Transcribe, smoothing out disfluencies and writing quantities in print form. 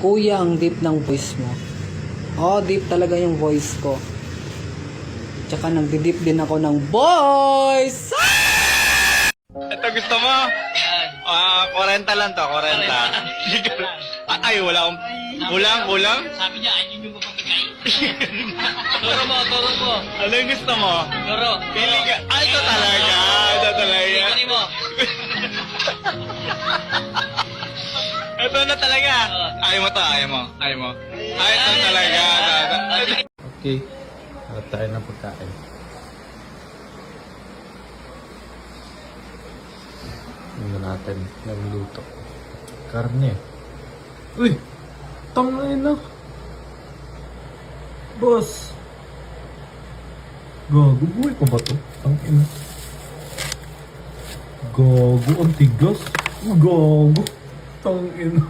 Kuya, ang deep ng voice mo. Oh, deep talaga yung voice ko. Tsaka nagdi-deep din ako ng voice. Ito gusto mo? 40 lang to, 40. Ay, wala akong... Kulang? Sabi niya, ayun yung mapapagay. Turo mo. Ano yung gusto mo? Turo. Pili ka. Ay, ito talaga. Pili mo. Ito na talaga. Ayaw mo to, ayaw mo. Ay, ito talaga. Okay. Harap tayo ng pagkain. Tingnan natin ng luto. Karne. Uy! Tangay na! Boss! Gago, buhay pa ba to? Tangay na. Gago, ang tigas. Gago. Tangay na.